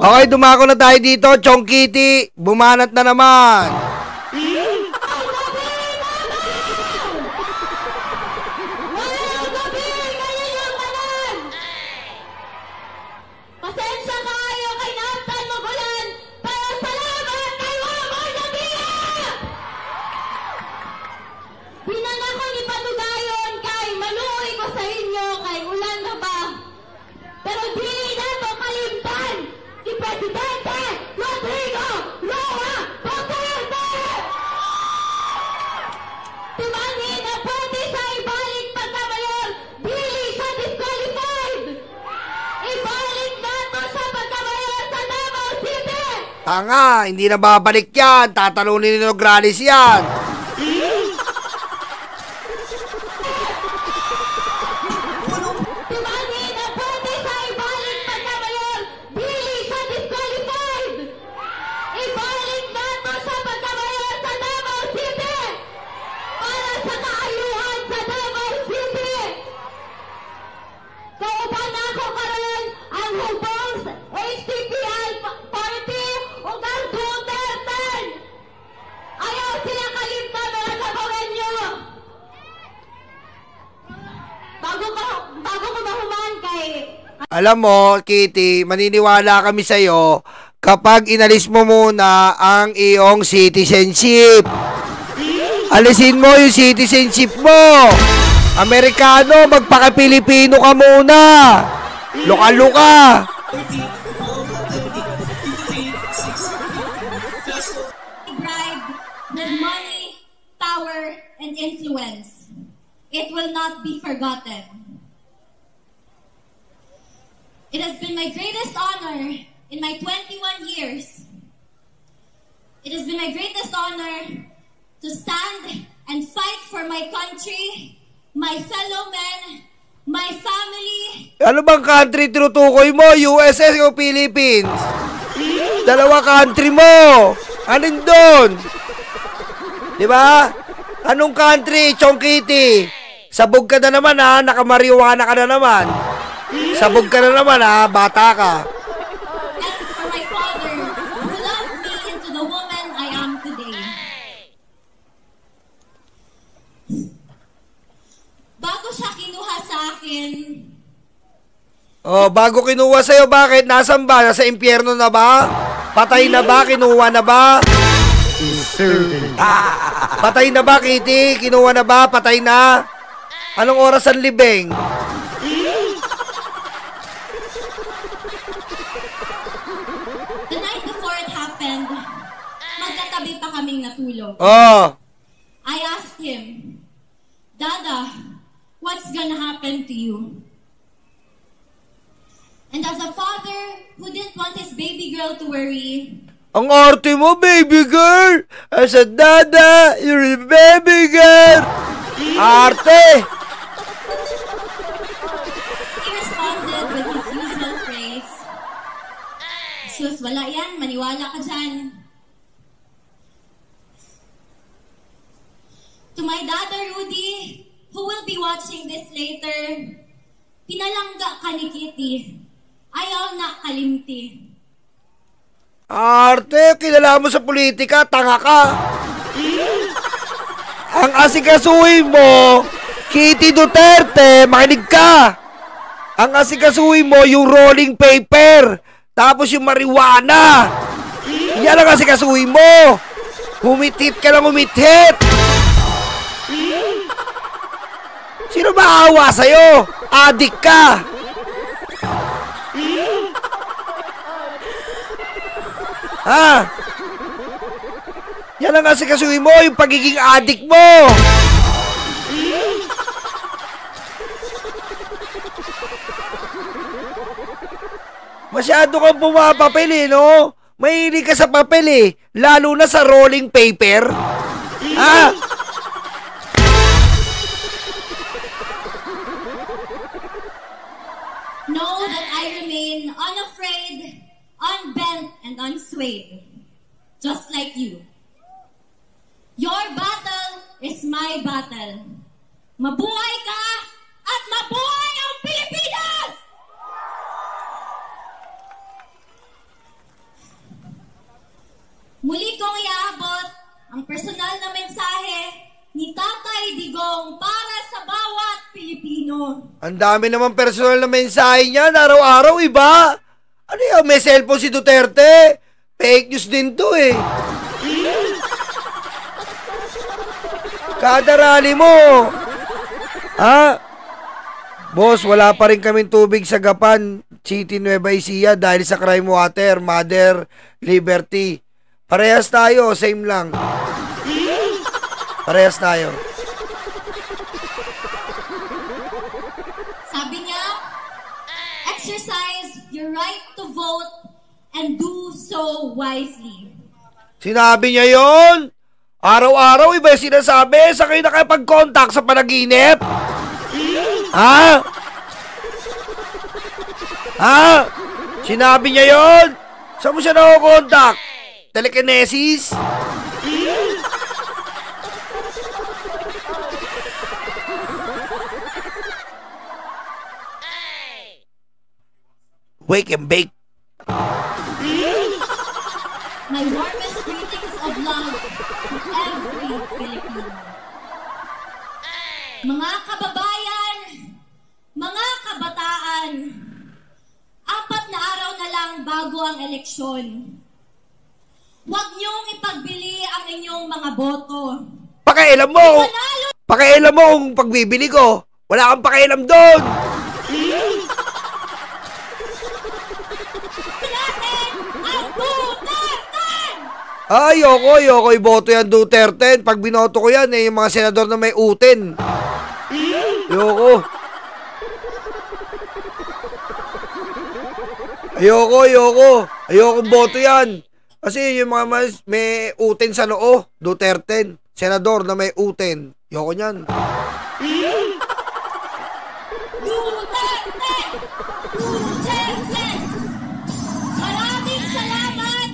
Okay, dumako na tayo dito, Chong Kitty. Bumanat na naman. Pasensya kayo kay Naptan Magulan para salamat kay Wamor Nabia! Pinangako ni Patugayon kay manuoy ko sa inyo kay ulan na ba? Pero di na to kalimtan si Presidente Rodrigo Roa Duterte! Tumangin na pwede siya ibalik pagkamayor, dili siya disqualified! Ibalik nato sa pagkamayor sa Davao City! Tanga, hindi na babalik yan. Tatalunin ni Nograles yan. Tumangin na pwede siya ibalik pagkamayor, dili siya disqualified! Ibalik nato sa pagkamayor sa Davao City! Para sa kaayuhan sa Davao City! Kauban ako karon ang hubong HTPL party ug ang Duterte! Ayaw sila kalimtan mga Davaoenyo! Bago ko mahuman kay Alam mo, Kitty, maniniwala kami sa'yo kapag inalis mo muna ang iyong citizenship. Alisin mo yung citizenship mo. Amerikano, magpaka-Pilipino ka muna. Luka-luka. bribe with money, power, and influence. It will not be forgotten. It has been my greatest honor in my 21 years. It has been my greatest honor to stand and fight for my country, my fellow men, my family. Ano bang country tinutukoy mo? USA o Philippines? Dalawa country mo. Alin doon? Di ba? Anong country, Chong Kitty? Sabog ka na naman ha, nakamariwana ka na naman. Sabog ka na naman ha, bata ka. And for my father, who loved me into the woman I am today. Bago siya kinuha sa akin, Oh, bago kinuha sa'yo, bakit? Nasaan ba? Nasa impyerno na ba? Patay na ba? Kinuha na ba? Patay na ba, Kitty? Kinuha na ba? Patay na? Anong oras ang libing? the night before it happened, magkatabi pa kaming natulog. Oh, I asked him, Dada, what's gonna happen to you? And as a father who didn't want his baby girl to worry, ang arte mo, baby girl! As a dada, you're a baby girl! Arte! he responded with his usual phrase, Sus, wala yan, maniwala ka dyan. To my dada Rudy, who will be watching this later, pinalangga ka ni Kitty. Ayaw na kalimti. Arte, kilala mo sa politika, tanga ka. Ang asikasuhin mo, Kitty Duterte, makinig ka. Ang asikasuhin mo, yung rolling paper, tapos yung marijuana. Yan ang asikasuhin mo. Humitit ka lang humitit. Sino maawa sa'yo? Adik ka. Ha? Yan ang asikasuhin mo, yung pagiging addict mo. Masyado kang pumapapel eh, no? Mahilig ka sa papel eh. Lalo na sa rolling paper. Ha? Know that I remain unafraid, unbent, and unswayed. Just like you. Your battle is my battle. Mabuhay ka at mabuhay ang Pilipinas! Muli kong iaabot ang personal na mensahe ni Tatay Digong para sa bawat Pilipino. Ang dami naman personal na mensahe niyan, araw-araw iba. Ano yan, may cellphone si Duterte? Fake news din to eh. Kada rally mo. Ha? Boss, wala pa rin kaming tubig sa Gapan City, Nueva Ecija dahil sa crime water, Mother Liberty. Parehas tayo, same lang. Parehas tayo. Sabi niya, exercise your right to vote and do so wisely. Sinabi niya yon? Araw-araw iba yung sinasabi. Sa kayo nakipag-contact sa panaginip? Ha? Ha? Sinabi niya yon? Saan mo siya nakukontak? Telekinesis? Wake and bake. My warmest greetings of love to every Filipino. Mga kababayan, mga kabataan, 4 na araw na lang bago ang eleksyon. Huwag niyong ipagbili ang inyong mga boto. Pakialam mo! Pakialam mo kung pagbibili ko. Wala kang pakialam doon! Ayoko iboto yan Duterte. Pag binoto ko yan, yung mga senador na may uten. Ayoko boto yan. Kasi yung mga may uten sa noo, Duterte, senador na may uten. Ayoko yan. Duterte! Duterte! Maraming salamat!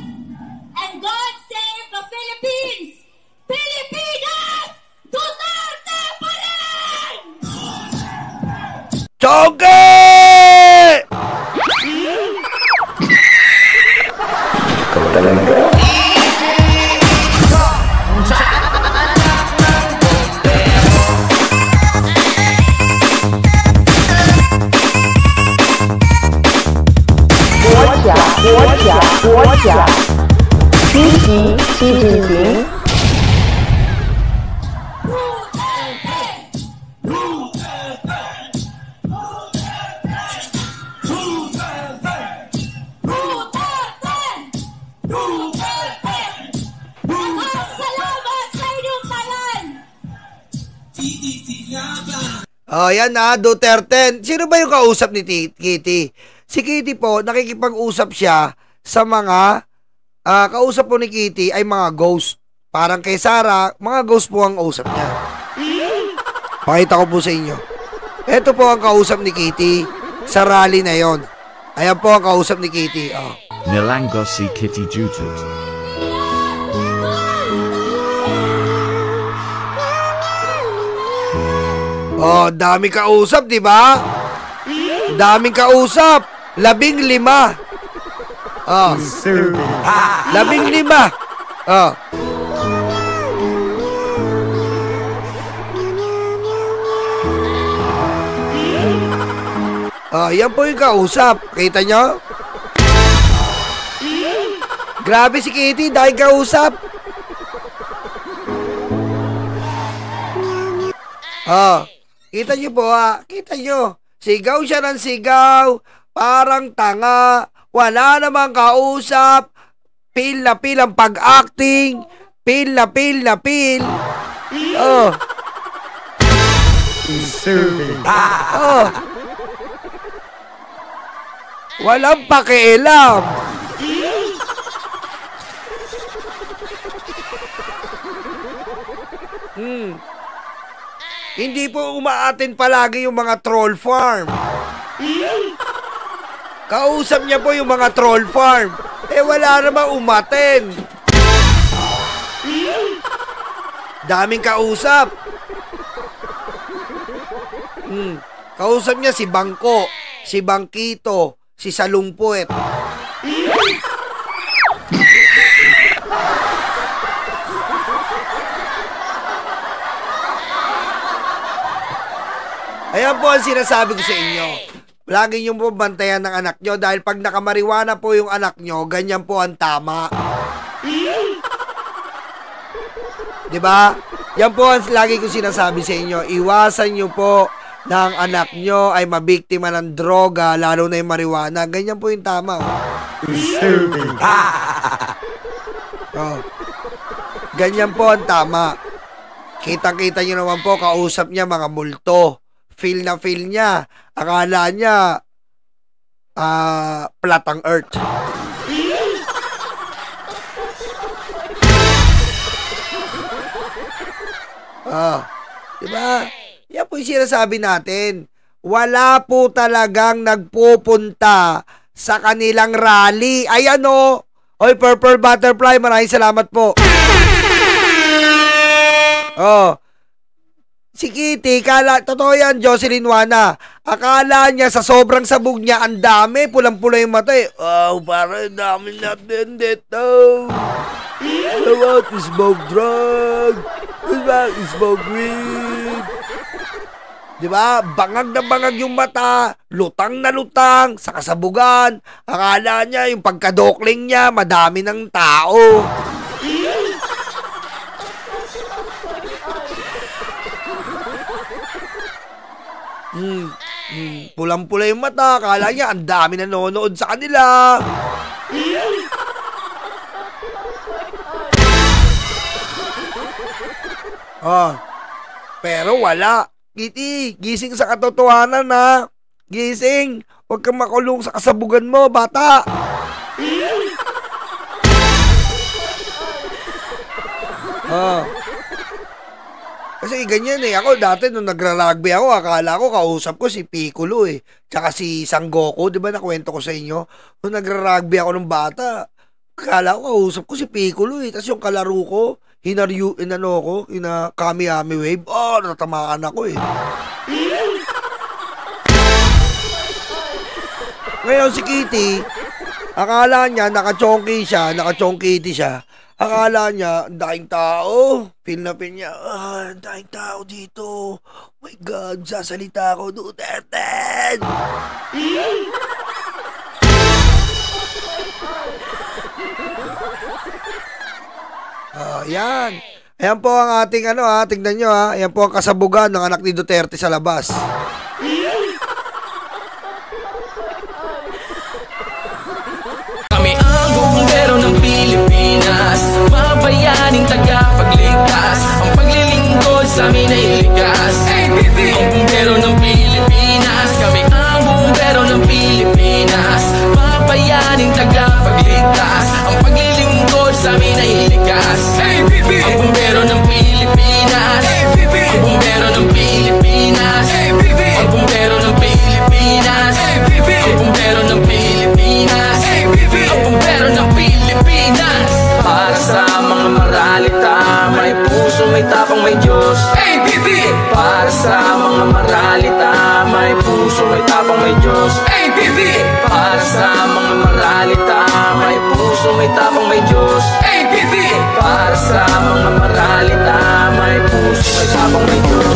And God save the Philippines! Pilipinas! Duterte pa rin! Chongke! Ikaw talaga.国家积极习近平。Oh, yan na, Duterte. Sino ba yung kausap ni Kitty? Si Kitty po, nakikipag-usap siya sa mga, kausap po ni Kitty ay mga ghost. Parang kay Sarah, mga ghost po ang usap niya. Pakita ko po sa inyo. Ito po ang kausap ni Kitty sa rally na yon. Ayan po ang kausap ni Kitty. Oh. Nilango si Kitty Jutut. Oh, daming kausap, di ba? Daming kausap. 15. Oh. 15. Oh. Oh, yan po yung kausap. Kita nyo? Grabe si Kitty, dahil kausap. Oh. Kita nyo po kita nyo. Sigaw siya ng sigaw, parang tanga, wala namang kausap, Feel na feel ang pag-acting. Feel na feel na feel. Oh. Oh. Walang pakialam. Hindi po umaatin palagi yung mga troll farm. Kausap niya po yung mga troll farm. Eh wala namang umatin. Daming kausap. Kausap niya si Bangko, si Bangkito, si Salungpuet. Ayan po ang sinasabi ko sa inyo. Lagi nyo po bantayan ng anak nyo dahil pag nakamariwana po yung anak nyo, ganyan po ang tama. Diba? Yan po ang lagi ko sinasabi sa inyo. Iwasan nyo po na ang anak nyo ay mabiktima ng droga, lalo na yung mariwana. Ganyan po yung tama. Oh. Ganyan po ang tama. Kitang-kita nyo naman po, kausap niya mga multo. Feel na feel niya. Akala niya flat ang earth. Diba? Yan po yung sinasabi natin. Wala po talagang nagpupunta sa kanilang rally. Ayan o. Oy, Purple Butterfly, maraming salamat po. Oh. Si Kitty, totoo yan, Jocelyn Wana. Akala niya sa sobrang sabog niya, ang dami, pulang-pula yung mata eh. Oh, parang dami natin dito. What is smoke drug? What is smoke weed? Diba? Bangag na bangag yung mata, lutang na lutang, sa kasabugan. Akala niya, yung pagkadokling niya, madami ng tao. Pulang-pula yung mata, akala niya ang dami nanonood sa kanila. Pero wala. Kitty, gising sa katotohanan na. Gising. Huwag kang makulong sa kasabugan mo, bata. Kasi ganyan eh. Ako dati nung nagra-rugby ako, akala ko kausap ko si Piccolo eh. Tsaka si Sangoku, di ba nakwento ko sa inyo? Nung nagra-rugby ako nung bata, akala ko kausap ko si Piccolo eh. Tapos yung kalaro ko, Kami-Ami Wave. Natamaan ako eh. Ngayon si Kitty, akala niya, naka-chongkiti siya. Akala niya, ang daing tao. Feel na feel niya, ang daing tao dito. Oh my God, sasalita ako, Duterte! Yan. Ayan po ang ating tingnan nyo Ayan po ang kasabugan ng anak ni Duterte sa labas. Kami ang bumbero ng Pilipinas, mabayaning tagapagligtas. Ang paglilingkod sa amin ay likas. Ang bumbero ng Pilipinas, kami ang bumbero ng Pilipinas, mabayaning tagapagligtas. Ang paglilingkod sa amin ay likas. Ang bumbero ng Pilipinas, ang bumbero ng Pilipinas, ang bumbero ng Pilipinas, ang bumbero ng Pilipinas, ang bumbero ng Pilipinas. Para sa mga maralita, may puso, may tapang, may Diyos. Para sa mga maralita, may puso, may tapang, may Diyos. Para sa mga maralita, may puso, may tapang, may Diyos. Para sa mga maralita, may puso, may tapang, may Diyos.